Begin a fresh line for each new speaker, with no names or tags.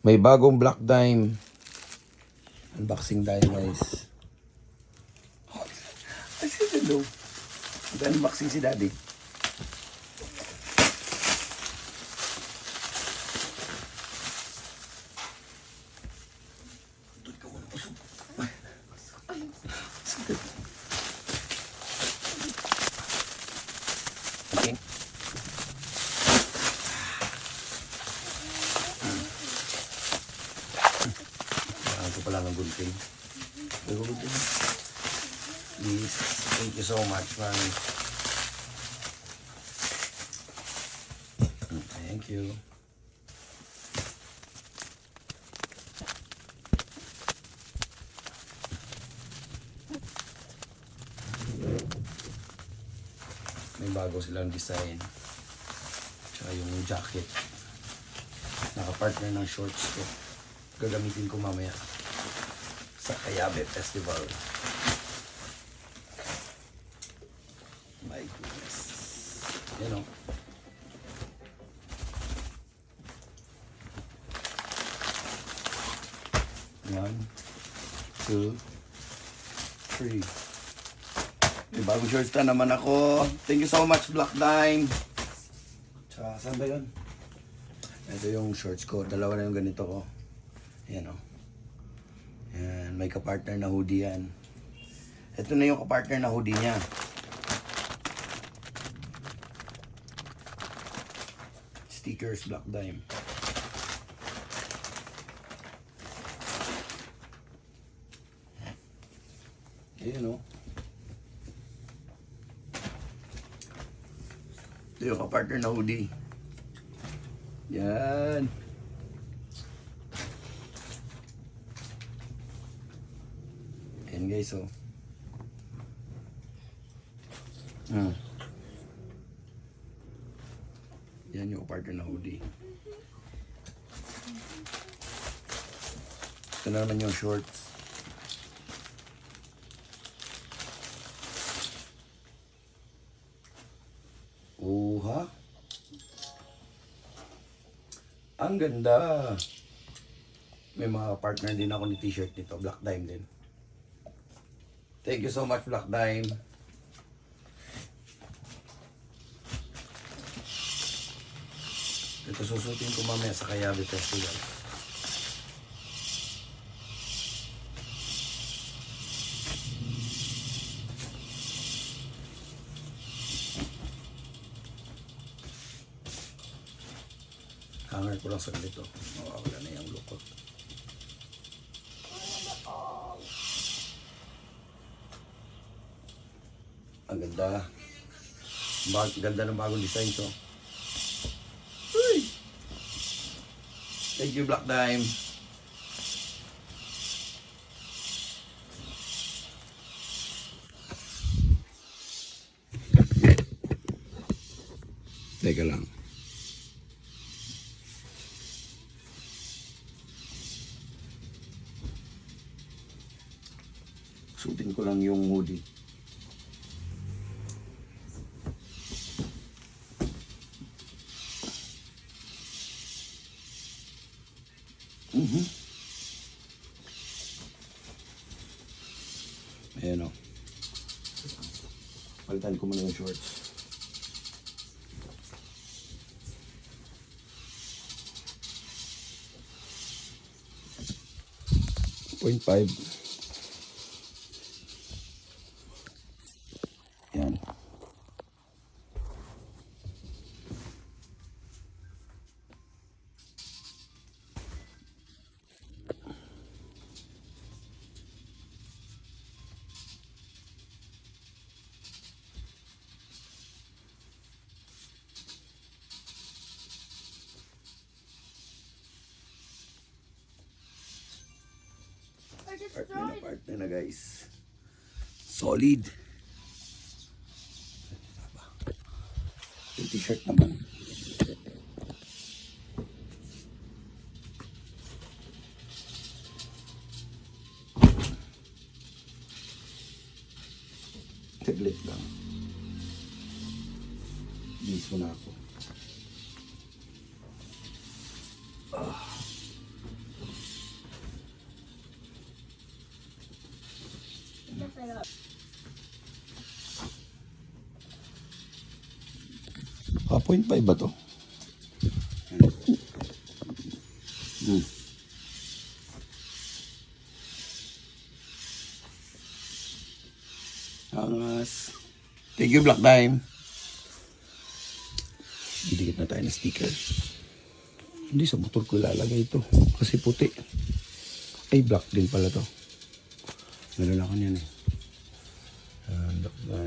May bagong Black Dime. Unboxing tayo guys. Ay, hello. Mag-unboxing si Daddy. Doon ka muna pusog. Okay. Ito pala ng gunting. Please, thank you so much, man. Thank you. May bago silang design. Tsaka yung jacket. Naka-partner ng shorts ko. Gagamitin ko mamaya sa Kayabe Festival. My goodness. Yan o. One, two, three. May bagong shorts na naman ako. Thank you so much, Black Dime. Tsaka, saan ba yun? Ito yung shorts ko. Dalawa na yung ganito ko. Ayan o. Ayan, may kapartner na hoodie yan. Ito na yung kapartner na hoodie niya. Stickers, Black Dime. Ayan o. Ito yung kapartner na hoodie. Yan. Ayan guys, oh. Yan yung partner na hoodie. Ito na naman yung shorts. Ha? Ang ganda. May mga partner din ako ni t-shirt nito. Black Dime din. Thank you so much, Black Dime. Ito susutin ko mamaya sa Kayabe Festival. Hanger ko lang sa ganito. Mawawala na yung lukot. Ang ganda. Ganda ng bagong design to. Uy! Thank you, Black Dime. Teka lang. Suotin ko lang yung hoodie. Ayan o. Palitan ko muna yung shorts. 0.5. Yan. Partner na guys. Solid. Yung t-shirt naman. Tablet lang. Bilis mo na ako. 0.5 ba to? Angas. Thank you, Black Dime. Didikit na tayo ng sticker. Hindi sa motor ko ilalagay ito. Kasi puti. Ay, black din pala to. Meron ako niyan eh. Black Dime.